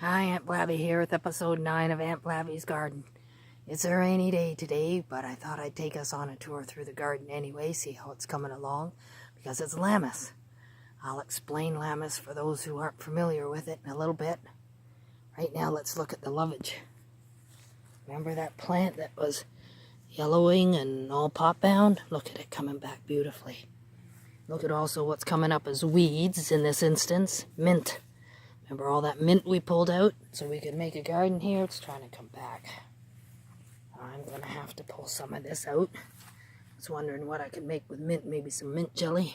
Hi, Aunt Blabby here with episode 9 of Aunt Blabby's Garden. It's a rainy day today, but I thought I'd take us on a tour through the garden anyway, see how it's coming along, because it's Lammus. I'll explain Lammus for those who aren't familiar with it in a little bit. Right now, let's look at the lovage. Remember that plant that was yellowing and all pot-bound? Look at it coming back beautifully. Look at also what's coming up as weeds in this instance, mint. Remember all that mint we pulled out so we could make a garden here? It's trying to come back. I'm going to have to pull some of this out. I was wondering what I could make with mint, maybe some mint jelly.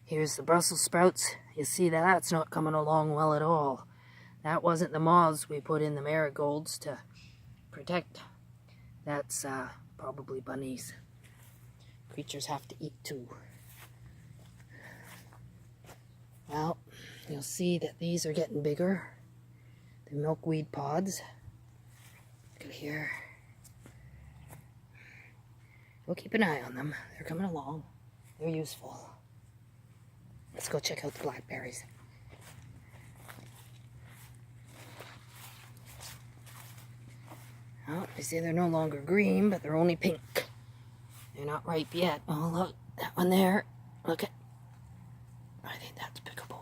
Here's the Brussels sprouts. You see that's not coming along well at all. That wasn't the moths we put in the marigolds to protect. That's probably bunnies. Creatures have to eat too. Well, you'll see that these are getting bigger. The milkweed pods. Look at here. We'll keep an eye on them. They're coming along. They're useful. Let's go check out the blackberries. Oh, you see they're no longer green, but they're only pink. They're not ripe yet. Oh, look. That one there. Look at. I think that's pickable.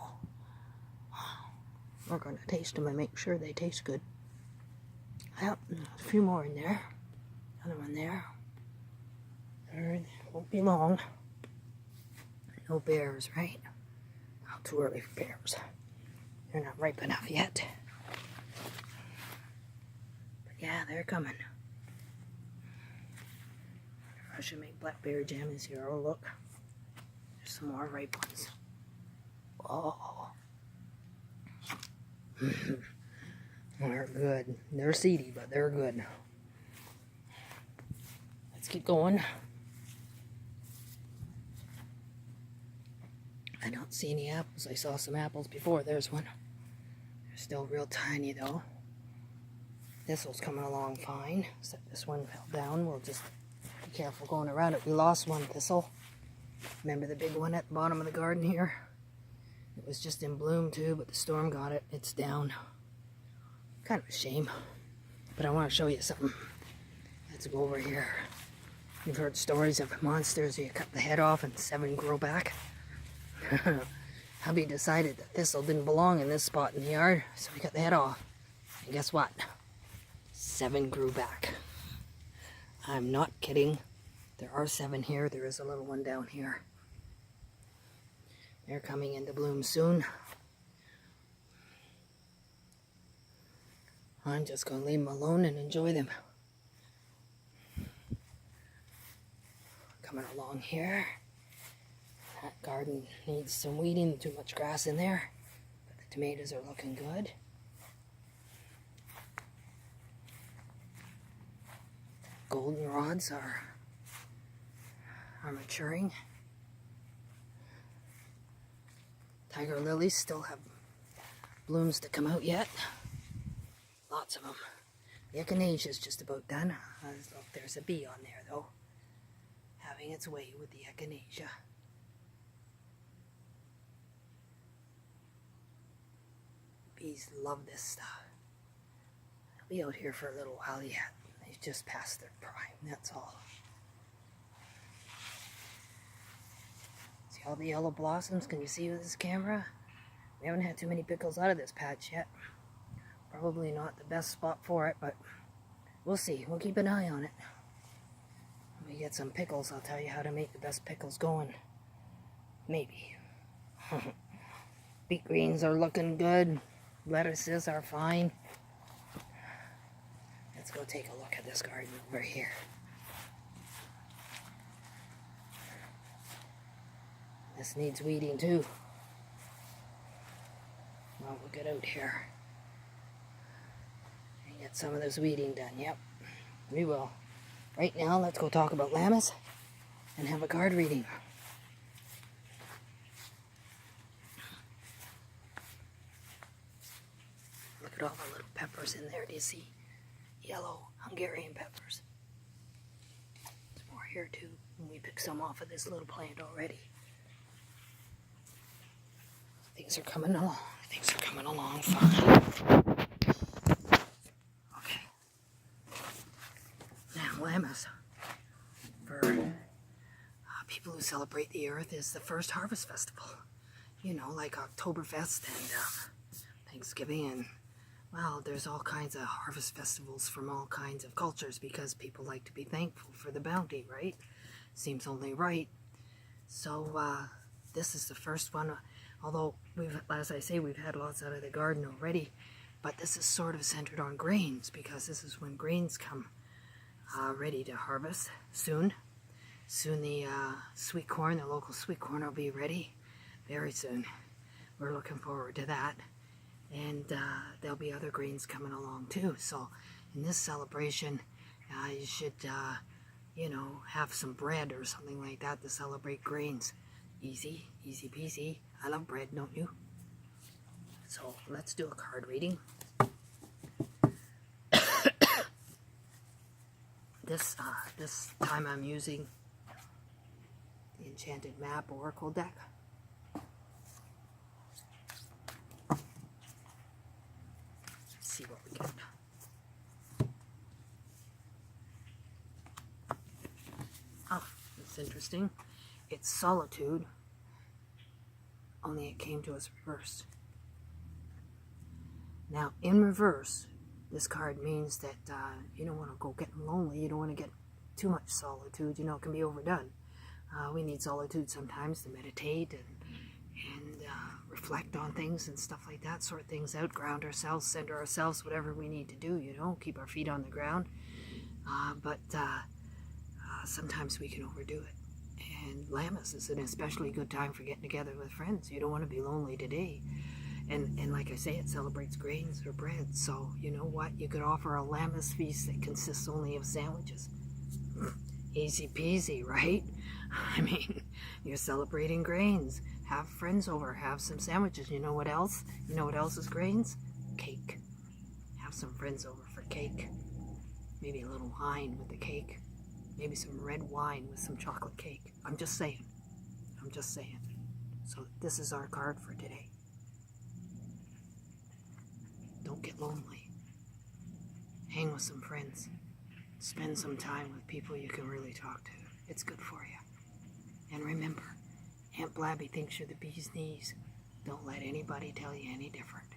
We're going to taste them and make sure they taste good. Yep, a few more in there. Another one there. Third, won't be long. No bears, right? Oh, too early for bears. They're not ripe enough yet. But yeah, they're coming. I should make blackberry jam this year. Oh, look. There's some more ripe ones. Oh. They're good. They're seedy, but they're good. Let's keep going. I don't see any apples. I saw some apples before. There's one. They're still real tiny though. Thistle's coming along fine, except this one fell down. We'll just be careful going around it. We lost one thistle. Remember the big one at the bottom of the garden here? It was just in bloom too, but the storm got it. It's down. Kind of a shame. But I want to show you something. Let's go over here. You've heard stories of monsters where you cut the head off and 7 grow back. Hubby decided that thistle didn't belong in this spot in the yard, so we cut the head off. And guess what? 7 grew back. I'm not kidding. There are 7 here. There is a little one down here. They're coming into bloom soon. I'm just going to leave them alone and enjoy them. Coming along here. That garden needs some weeding, too much grass in there. But the tomatoes are looking good. Goldenrods are maturing. Tiger lilies still have blooms to come out yet. Lots of them. The echinacea is just about done. Look, there's a bee on there though, having its way with the echinacea. Bees love this stuff. They'll be out here for a little while yet. They've just passed their prime, that's all. See all the yellow blossoms? Can you see with this camera? We haven't had too many pickles out of this patch yet. Probably not the best spot for it, but we'll see. We'll keep an eye on it. When we get some pickles, I'll tell you how to make the best pickles going. Maybe. Beet greens are looking good. Lettuces are fine. Let's go take a look at this garden over here. This needs weeding too. Well, we'll get out here and get some of this weeding done. Yep, we will. Right now, let's go talk about Lammus and have a card reading. Look at all the little peppers in there. Do you see? Yellow Hungarian peppers. There's more here too. And we picked some off of this little plant already. Things are coming along. Things are coming along fine. people who celebrate the earth is the first harvest festival. You know, like Oktoberfest and Thanksgiving, and well, there's all kinds of harvest festivals from all kinds of cultures because people like to be thankful for the bounty, right? Seems only right. So this is the first one, although as I say, we've had lots out of the garden already, but this is sort of centered on grains because this is when grains come ready to harvest soon. Soon the sweet corn, the local sweet corn will be ready very soon. We're looking forward to that. And there'll be other grains coming along too. So in this celebration, you should, you know, have some bread or something like that to celebrate grains. Easy, easy peasy. I love bread, don't you? So let's do a card reading. This time I'm using the Enchanted Map Oracle deck. See what we get. Oh, that's interesting. It's Solitude, only it came to us reversed. Now, in reverse, this card means that you don't want to go getting lonely. You don't want to get too much solitude. You know, it can be overdone. We need solitude sometimes to meditate and reflect on things and stuff like that, sort things out, ground ourselves, center ourselves, whatever we need to do, you know, keep our feet on the ground. But sometimes we can overdo it. And Lammus is an especially good time for getting together with friends. You don't want to be lonely today. And like I say, it celebrates grains or bread. So you know what? You could offer a Lammus feast that consists only of sandwiches. Easy peasy, right? I mean, you're celebrating grains. Have friends over, have some sandwiches. You know what else? You know what else is grains? Cake. Have some friends over for cake. Maybe a little wine with the cake. Maybe some red wine with some chocolate cake. I'm just saying. I'm just saying. So this is our card for today. Don't get lonely. Hang with some friends. Spend some time with people you can really talk to. It's good for you. And remember, Aunt Blabby thinks you're the bee's knees. Don't let anybody tell you any different.